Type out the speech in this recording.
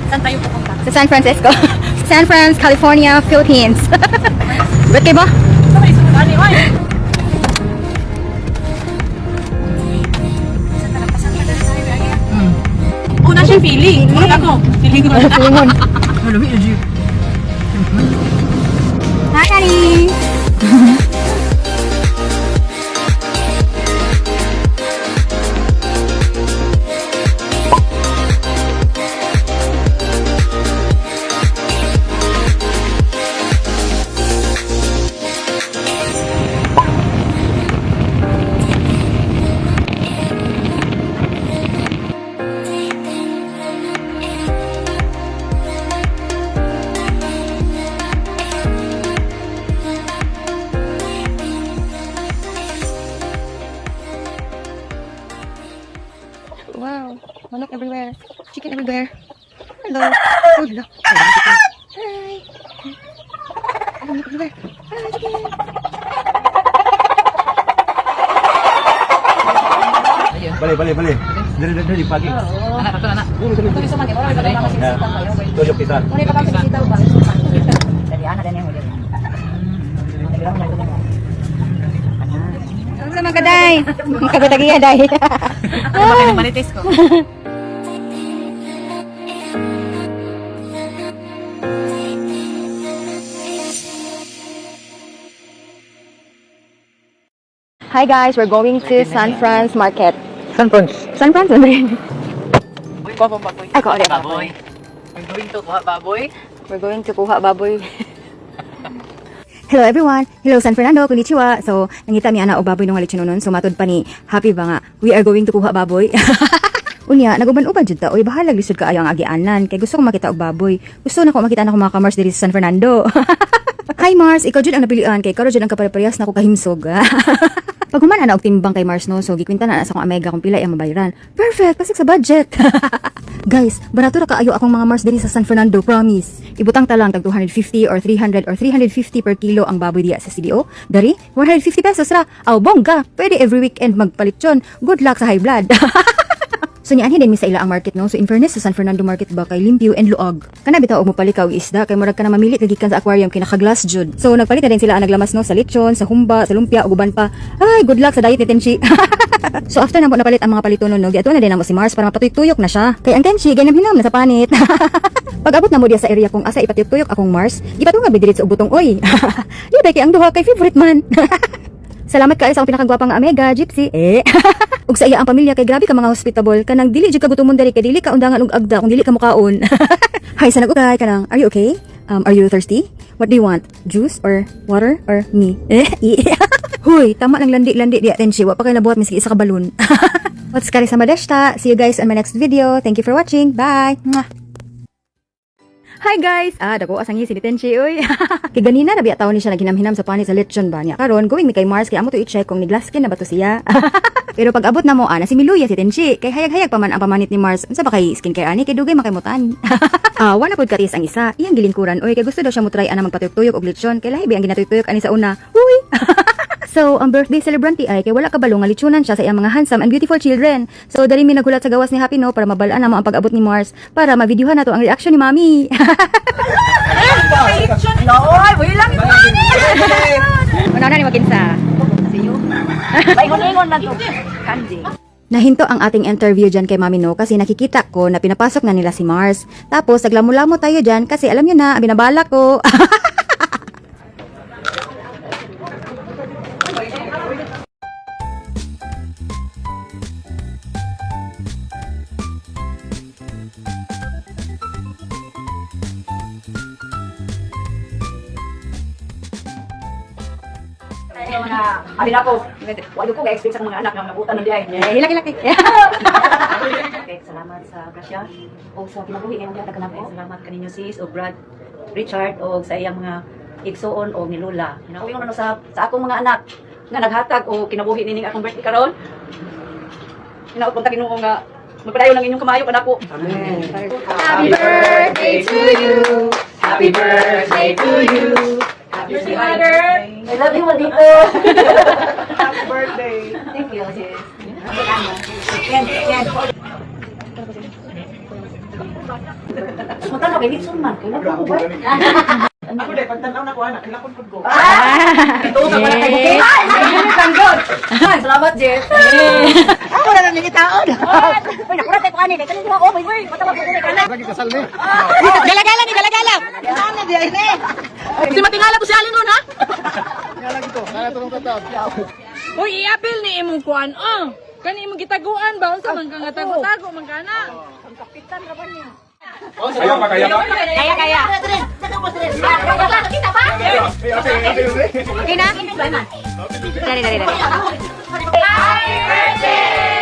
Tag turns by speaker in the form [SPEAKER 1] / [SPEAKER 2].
[SPEAKER 1] Saan tayo pupunta?
[SPEAKER 2] Sa San Francisco. San Francisco, California, Philippines. Ba't kayo ba?
[SPEAKER 1] Saan tayo sumunod? Ani, oy! Una siya feeling. Murag ako. Feeling ko.
[SPEAKER 2] Limon.
[SPEAKER 1] Malumi na siya.
[SPEAKER 2] Hi, Daddy! Wow, manok everywhere. Chicken everywhere. Hello. Oh, hello. Hi. Manok everywhere. Hi, chicken.
[SPEAKER 3] Balik. Dari pagi.
[SPEAKER 1] Anak, satu anak. Ito bisa man, wala ba kasi
[SPEAKER 3] Ya.
[SPEAKER 1] sita kayo.
[SPEAKER 3] Tuyok kita.
[SPEAKER 1] Muna pa kami sita ba? Dari anak dan yang udah.
[SPEAKER 2] Ang sama ka, Day. Magkabatagiya, Day.
[SPEAKER 1] Ano ba kayo manitis ko?
[SPEAKER 2] Hi guys, we're going to San Francisco Market.
[SPEAKER 3] San Frans.
[SPEAKER 2] San Francisco.
[SPEAKER 1] Uy, kuha baboy.
[SPEAKER 2] Ay, kuha
[SPEAKER 1] baboy. We're going to kuha baboy.
[SPEAKER 2] We're going to kuha baboy. Hello everyone. Hello San Fernando, konnichiwa. So, nangita mi ana og baboy nung halichinunon. So matod pa ni happy ba nga. We are going to kuha baboy. Unya, naguban-uban jud ta. Oy, bahalag lisod kaayo ang agianan kay gusto ko makita og baboy. Gusto na ko makita na ko mga kamars diri sa San Fernando. Hi Mars, ikaw jud ang napilian kay karo jud ang kaparehas na ko kahimsog. Pag humana na og timbang kay Mars no, so gikwinta na sa akong Omega kung pila ang mabayaran. Perfect, pasik sa budget. Guys, barato ra kaayo akong mga Mars diri sa San Fernando, promise. Ibutang ta lang tag 250 or 300 or 350 per kilo ang baboy diya sa CDO. Dari 150 pesos ra. Aw bongga, pwede every weekend magpalitson. Good luck sa high blood. So nianhin din mi sa ila ang market no. So in fairness sa San Fernando market ba kay limpyo and luag. Kana bitaw og mopalikaw og isda kay murag ka na mamili kagikan sa aquarium kinaka-glass jud. So nagpalit na din sila ang naglamas no sa lechon, sa humba, sa lumpia ug uban pa. Ay, good luck sa diet ni Tenchi. So after na mo napalit ang mga palitonon no, giadto na din namo si Mars para mapatuyok na siya. Kay ang Tenchi ganam-hinam na sa panit. Pag abot na mo diya sa area kung asa ipatuyok akong Mars, gipatungag mi diri sa ubutong oy. Di ba kay ang duha kay favorite man. Salamat kayo sa akong pinakagwapang Omega, Gypsy. Ug sa iya ang pamilya kay grabe ka mga hospitable kanang dili jud ka gutomon diri kay dili ka undangan og agda kung dili ka mukaon. Hi sa nag-ukay kanang, are you okay? Are you thirsty? What do you want? Juice or water or me? Huy, tama lang landi-landi di Tenchi. Wa pa kay nabuhat miski isa ka balon. What's kari sa madeshta? See you guys on my next video. Thank you for watching. Bye. Mwah. Hi guys! Dako asang si Tenchi oy. Kay ganina na biya taon ni siya naghinam-hinam sa panit sa lechon ba niya. Karon going mi kay Mars kay amo to i-check kung niglaskin na ba to siya. Pero pag abot na mo na si Miluya si Tenchi kay hayag-hayag pa man ang pamanit ni Mars. Unsa ba kay skincare ani kay dugay makaymutan. Wala pud katis ang isa. Iyang gilingkuran oy kay gusto daw siya mo try ana magpatuyok og lechon kay lahi bi ang ginatuyok ani sa una. Uy. So, ang birthday celebrante ay kay wala kabalo nga lechonan siya sa iyang mga handsome and beautiful children. So, dali mi nagulat sa gawas ni Happy no para mabalaan na mo ang pag-abot ni Mars para ma-videohan nato ang reaction ni Mami.
[SPEAKER 1] Oy, wala lang ito.
[SPEAKER 2] Ano na ni maginsa?
[SPEAKER 1] See you. Paingon-ingon lang to. Candy.
[SPEAKER 2] Nahinto ang ating interview dyan kay Mami no kasi nakikita ko na pinapasok na nila si Mars. Tapos, naglamo-lamo tayo dyan kasi alam nyo na, binabala ko.
[SPEAKER 1] Alin ako. Wala ko ga-expect sa mga anak na nabutan ng diay.
[SPEAKER 2] Hilaki-laki.
[SPEAKER 1] Okay, salamat sa grasya. O sa kinabuhi ngayong diya taganako. Salamat kaninyo sis o Brad Richard o sa iyang mga igsuon o ni Lola. Nauyon ano sa akong mga anak nga naghatag o kinabuhi nining akong birthday karon. Hinaot punta Ginoo nga magpadayon ng inyong kamayo kanako.
[SPEAKER 3] Amen.
[SPEAKER 2] Happy birthday to you.
[SPEAKER 1] Happy birthday to you. Happy birthday. I love you, Madito.
[SPEAKER 3] Happy birthday.
[SPEAKER 1] Thank you, sis. Yan. Punta na kay Litson man. Kailan ko ba?
[SPEAKER 3] Ako dahil, pagtanaw na ko, anak, kilakon ko.
[SPEAKER 1] Ito ka pala kay Bukit. Ay, salamat, Jeff. Ako na lang nilitaon. Uy, nakulat tayo kanin. Kanina ko, oh, boy, patawag ko na kanan.
[SPEAKER 3] Lagi kasal ni.
[SPEAKER 4] Galagala ni, galagala.
[SPEAKER 1] Ano di ay ni?
[SPEAKER 4] Si matingala po si Alin nun, ha?
[SPEAKER 3] Lagi to, kaya to ng tatawag.
[SPEAKER 4] Uy, i-appeal ni imong kuan. Oh, kani imong gitaguan ba? Unsa man ka nga tago-tago man kana?
[SPEAKER 3] Kaya pa, kaya pa.
[SPEAKER 4] Kaya, kaya.
[SPEAKER 1] Kita ba?
[SPEAKER 4] Okay na? Dali, dali, dali.
[SPEAKER 1] Happy birthday!